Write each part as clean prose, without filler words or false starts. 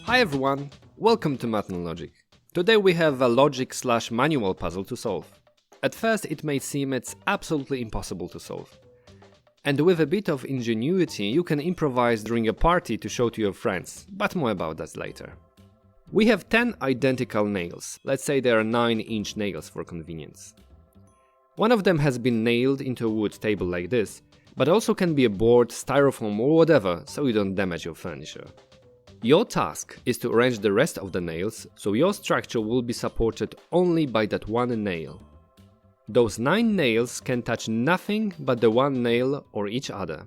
Hi everyone, welcome to Math and Logic. Today we have a logic/manual puzzle to solve. At first it may seem it's absolutely impossible to solve. And with a bit of ingenuity you can improvise during a party to show to your friends, but more about that later. We have 10 identical nails, let's say they are 9-inch nails for convenience. One of them has been nailed into a wood table like this, but also can be a board, styrofoam or whatever, so you don't damage your furniture. Your task is to arrange the rest of the nails, so your structure will be supported only by that one nail. Those 9 nails can touch nothing but the one nail or each other.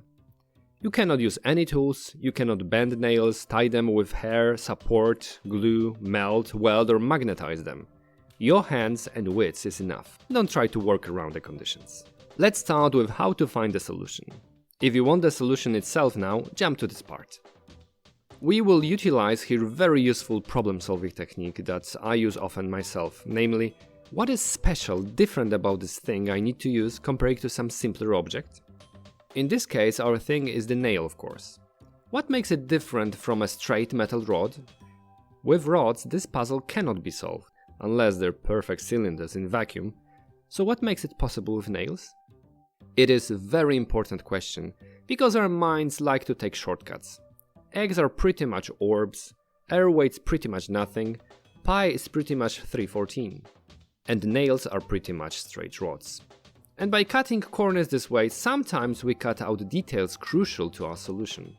You cannot use any tools, you cannot bend nails, tie them with hair, support, glue, melt, weld or magnetize them. Your hands and wits is enough. Don't try to work around the conditions. Let's start with how to find the solution. If you want the solution itself now, jump to this part. We will utilize here very useful problem-solving technique that I use often myself, namely, what is special, different about this thing I need to use compared to some simpler object? In this case, our thing is the nail, of course. What makes it different from a straight metal rod? With rods, this puzzle cannot be solved, unless they're perfect cylinders in vacuum. So what makes it possible with nails? It is a very important question, because our minds like to take shortcuts. Eggs are pretty much orbs, air weighs pretty much nothing, pi is pretty much 3/14, and nails are pretty much straight rods. And by cutting corners this way, sometimes we cut out details crucial to our solution.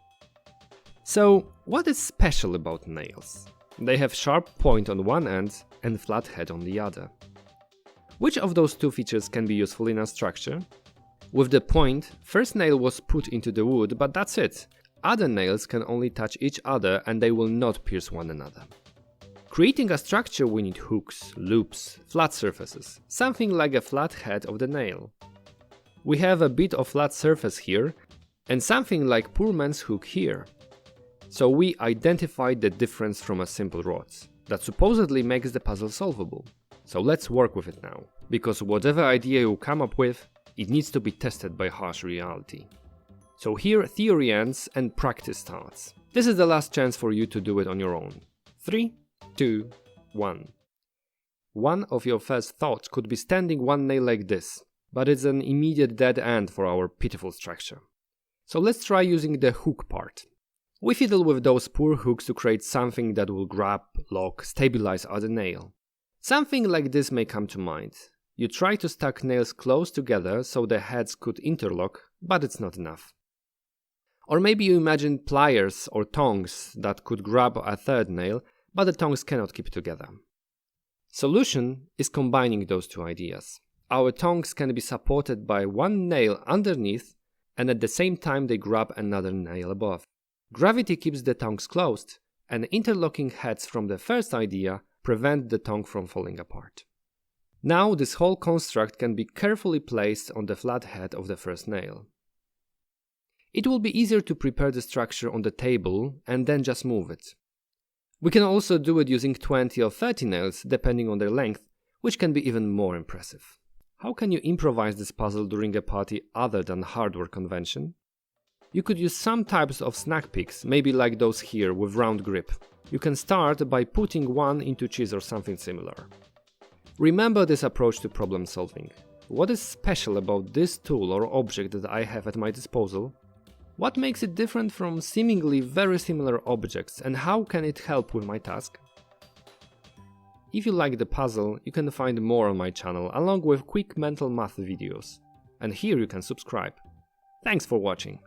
So, what is special about nails? They have sharp point on one end and flat head on the other. Which of those two features can be useful in a structure? With the point, first nail was put into the wood, but that's it. Other nails can only touch each other and they will not pierce one another. Creating a structure we need hooks, loops, flat surfaces, something like a flat head of the nail. We have a bit of flat surface here and something like poor man's hook here. So we identified the difference from a simple rod that supposedly makes the puzzle solvable. So let's work with it now, because whatever idea you come up with, it needs to be tested by harsh reality. So here theory ends and practice starts. This is the last chance for you to do it on your own. 3, 2, 1. One of your first thoughts could be standing one nail like this, but it's an immediate dead end for our pitiful structure. So let's try using the hook part. We fiddle with those poor hooks to create something that will grab, lock, stabilize other nail. Something like this may come to mind. You try to stack nails close together so the heads could interlock, but it's not enough. Or maybe you imagine pliers or tongs that could grab a third nail, but the tongs cannot keep together. Solution is combining those two ideas. Our tongs can be supported by one nail underneath and at the same time they grab another nail above. Gravity keeps the tongs closed and interlocking heads from the first idea prevent the tongue from falling apart. Now this whole construct can be carefully placed on the flat head of the first nail. It will be easier to prepare the structure on the table and then just move it. We can also do it using 20 or 30 nails depending on their length, which can be even more impressive. How can you improvise this puzzle during a party other than hardware convention? You could use some types of snack picks, maybe like those here with round grip. You can start by putting one into cheese or something similar. Remember this approach to problem solving. What is special about this tool or object that I have at my disposal? What makes it different from seemingly very similar objects and how can it help with my task? If you like the puzzle, you can find more on my channel along with quick mental math videos. And here you can subscribe. Thanks for watching.